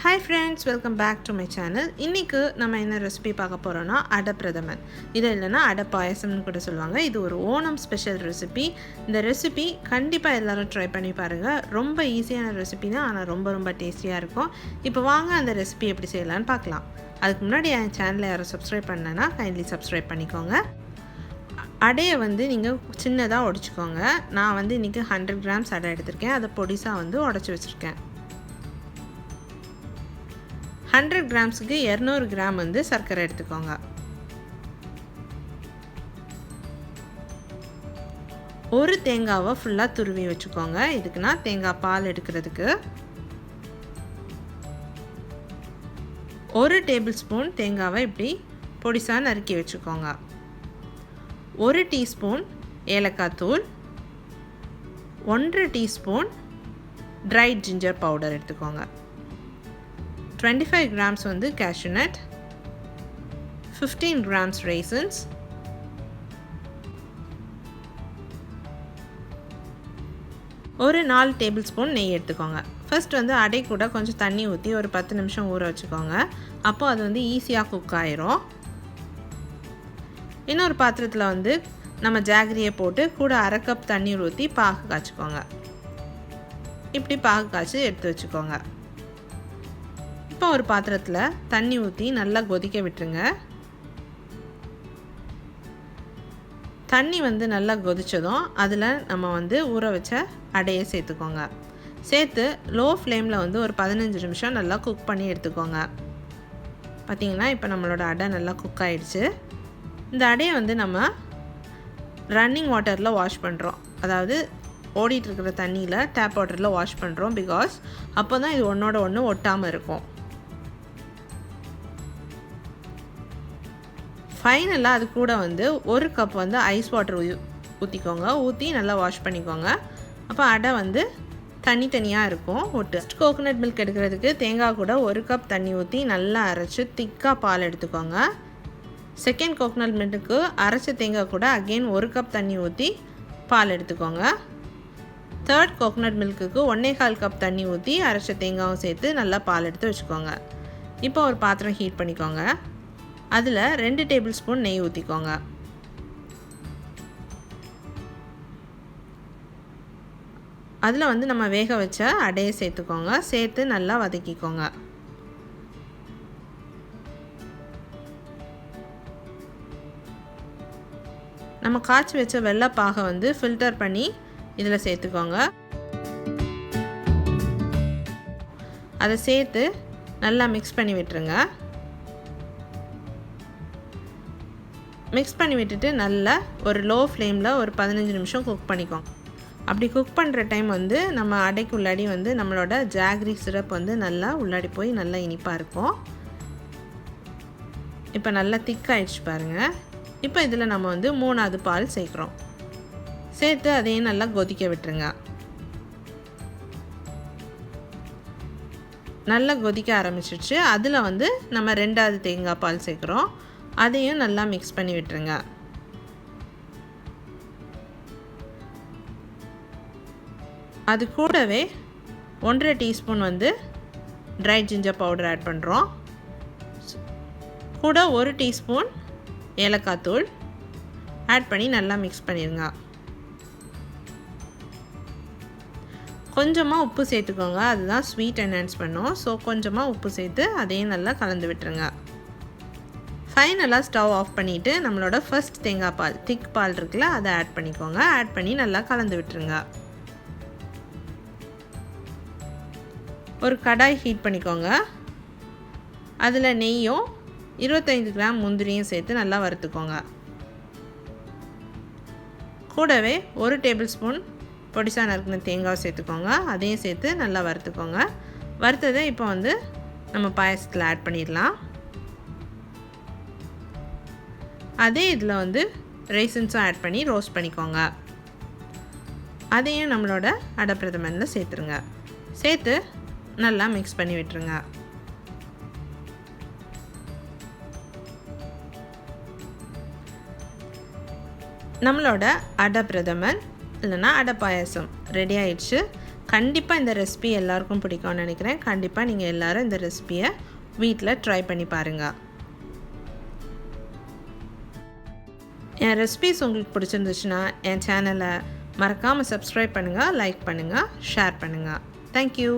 Hi friends, welcome back to my channel. இன்னைக்கு நம்ம என்ன ரெசிபி பார்க்க போறோம்னா adapradhaman. இது இல்லனா payasam னு கூட சொல்வாங்க. இது ஒரு ஓணம் ஸ்பெஷல் ரெசிபி. இந்த ரெசிபி கண்டிப்பா எல்லாரும் ட்ரை பண்ணி பாருங்க. ரொம்ப ஈஸியான ரெசிபி தான், ஆனா ரொம்ப டேஸ்டியா இருக்கும். இப்போ வாங்க அந்த ரெசிபி எப்படி செய்யலாம்னு பார்க்கலாம். அதுக்கு முன்னாடி என் சேனலை யாரும் சப்ஸ்கிரைப் பண்ணலனா கைண்ட்லி சப்ஸ்கிரைப் பண்ணிக்கோங்க. அடையை வந்து நீங்கள் சின்னதாக உடைச்சிக்கோங்க. நான் வந்து இன்றைக்கி 100 கிராம்ஸ் அடை எடுத்திருக்கேன். அதை பொடிசாக வந்து உடச்சி வச்சுருக்கேன். 100 கிராம்ஸுக்கு 200 கிராம் வந்து சர்க்கரை எடுத்துக்கோங்க. ஒரு தேங்காவை ஃபுல்லாக துருவி வச்சுக்கோங்க. இதுக்குன்னா தேங்காய் பால் எடுக்கிறதுக்கு. 1 டேபிள் ஸ்பூன் தேங்காவை இப்படி பொடிசாக நறுக்கி வச்சுக்கோங்க. 1 டீஸ்பூன் ஏலக்காய் தூள், 1 டீஸ்பூன் ட்ரைட் ஜிஞ்சர் பவுடர் எடுத்துக்கோங்க. 25 grams வந்து cashew nut, 15 grams raisins, ஒரு 4 டேபிள் ஸ்பூன் நெய் எடுத்துக்கோங்க. ஃபர்ஸ்ட் வந்து அடை கூட கொஞ்சம் தண்ணி ஊற்றி ஒரு 10 நிமிஷம் ஊற வச்சுக்கோங்க. அப்போ அது வந்து ஈஸியாக குக் ஆயிரும். இன்னொரு பாத்திரத்தில் வந்து நம்ம ஜாகரியை போட்டு கூட 1/2 கப் தண்ணீர் ஊற்றி பாகு காய்ச்சிக்கோங்க. இப்படி பாகு காய்ச்சி எடுத்து வச்சுக்கோங்க. இப்போ ஒரு பாத்திரத்தில் தண்ணி ஊற்றி நல்லா கொதிக்க விட்டுருங்க. தண்ணி வந்து நல்லா கொதிச்சதும் அதில் நம்ம வந்து ஊற வச்ச அடையை சேர்த்துக்கோங்க. சேர்த்து லோ ஃப்ளேமில் வந்து ஒரு 15 நிமிஷம் நல்லா குக் பண்ணி எடுத்துக்கோங்க. பார்த்திங்கன்னா இப்போ நம்மளோட அடை நல்லா குக் ஆகிடுச்சு. இந்த அடையை வந்து நம்ம ரன்னிங் வாட்டரில் வாஷ் பண்ணுறோம். அதாவது ஓடிட்டுருக்கிற தண்ணியில் டேப் வாட்டரில் வாஷ் பண்ணுறோம். பிகாஸ் அப்போ தான் இது ஒன்றோட ஒன்று ஒட்டாமல் இருக்கும். ஃபைனலாக அது கூட வந்து 1 கப் வந்து ஐஸ் வாட்டர் ஊற்றிக்கோங்க. ஊற்றி நல்லா வாஷ் பண்ணிக்கோங்க. அப்போ அடை வந்து தனித்தனியாக இருக்கும் ஒட்டு. கோகோனட் மில்க் எடுக்கிறதுக்கு தேங்காய் கூட 1 கப் தண்ணி ஊற்றி நல்லா அரைச்சி திக்காக பால் எடுத்துக்கோங்க. செகண்ட் கோகோனட் மில்க்கு அரைச்ச தேங்காய் கூட அகெயின் 1 கப் தண்ணி ஊற்றி பால் எடுத்துக்கோங்க. தேர்ட் கோகோனட் மில்க்குக்கு 1.25 கப் தண்ணி ஊற்றி அரைச்ச தேங்காயும் சேர்த்து நல்லா பால் எடுத்து வச்சுக்கோங்க. இப்போ ஒரு பாத்திரம் ஹீட் பண்ணிக்கோங்க. அதில் 2 டேபிள் ஸ்பூன் நெய் ஊற்றிக்கோங்க. அதில் வந்து நம்ம வேக வச்ச அடையை சேர்த்துக்கோங்க. சேர்த்து நல்லா வதக்கிக்கோங்க. நம்ம காய்ச்சி வச்ச வெள்ளைப்பாகை வந்து ஃபில்டர் பண்ணி இதில் சேர்த்துக்கோங்க. அதை சேர்த்து நல்லா மிக்ஸ் பண்ணி விட்டுருங்க. மிக்ஸ் பண்ணி விட்டுட்டு நல்லா ஒரு லோ ஃப்ளேமில் ஒரு 15 நிமிஷம் குக் பண்ணிக்கோங்க. அப்படி குக் பண்ணுற டைம் வந்து நம்ம அடைக்கு உள்ளாடி வந்து நம்மளோட ஜாகரி சிரப் வந்து நல்லா உள்ளாடி போய் நல்லா இனிப்பாக இருக்கும். இப்போ நல்லா திக்காகிடுச்சு பாருங்கள். இப்போ இதில் நம்ம வந்து 3வது பால் சேர்க்குறோம். சேர்த்து அதையும் நல்லா கொதிக்க விட்டுருங்க. நல்லா கொதிக்க ஆரம்பிச்சிடுச்சு. அதில் வந்து நம்ம 2வது தேங்காய் பால் சேர்க்குறோம். அதையும் நல்லா மிக்ஸ் பண்ணி விட்டுருங்க. அது கூடவே 1.5 டீஸ்பூன் வந்து ட்ரை ஜிஞ்சர் பவுடர் ஆட் பண்ணுறோம். கூட 1 டீஸ்பூன் ஏலக்காய் தூள் ஆட் பண்ணி நல்லா மிக்ஸ் பண்ணிடுங்க. கொஞ்சமாக உப்பு சேர்த்துக்கோங்க. அதுதான் ஸ்வீட் என்ஹான்ஸ் பண்ணும். ஸோ கொஞ்சமாக உப்பு சேர்த்து அதையும் நல்லா கலந்து விட்டுருங்க. ஃபைனலாக ஸ்டவ் ஆஃப் பண்ணிவிட்டு நம்மளோட ஃபர்ஸ்ட் தேங்காய் பால் திக் பால் இருக்குல்ல, அதை ஆட் பண்ணிக்கோங்க. ஆட் பண்ணி நல்லா கலந்து விட்டுருங்க. ஒரு கடாய் ஹீட் பண்ணிக்கோங்க. அதில் நெய்யும் 25 கிராம் முந்திரியும் சேர்த்து நல்லா வறுத்துக்கோங்க. கூடவே 1 டேபிள் ஸ்பூன் பொடிசாக நறுக்கின தேங்காய் சேர்த்துக்கோங்க. அதையும் சேர்த்து நல்லா வறுத்துக்கோங்க. வறுத்ததை இப்போ வந்து நம்ம பாயசத்தில் ஆட் பண்ணிடலாம். அதே இதில் வந்து raisins ஆட் பண்ணி ரோஸ்ட் பண்ணிக்கோங்க. அதையும் நம்மளோட adapradhamanல சேர்த்துருங்க. சேர்த்து நல்லா மிக்ஸ் பண்ணி விட்டுருங்க. நம்மளோட adapradhaman இல்லைனா அடை பாயசம் ரெடி ஆயிடுச்சு. கண்டிப்பாக இந்த ரெசிபி எல்லாருக்கும் பிடிக்கும்னு நினைக்கிறேன். கண்டிப்பாக நீங்கள் எல்லோரும் இந்த ரெசிபியை வீட்டில் ட்ரை பண்ணி பாருங்கள். என் ரெசிபிஸ் உங்களுக்கு பிடிச்சிருந்துச்சுன்னா என் சேனலை மறக்காமல் சப்ஸ்கிரைப் பண்ணுங்கள், லைக் பண்ணுங்கள், ஷேர் பண்ணுங்கள். தேங்க்யூ.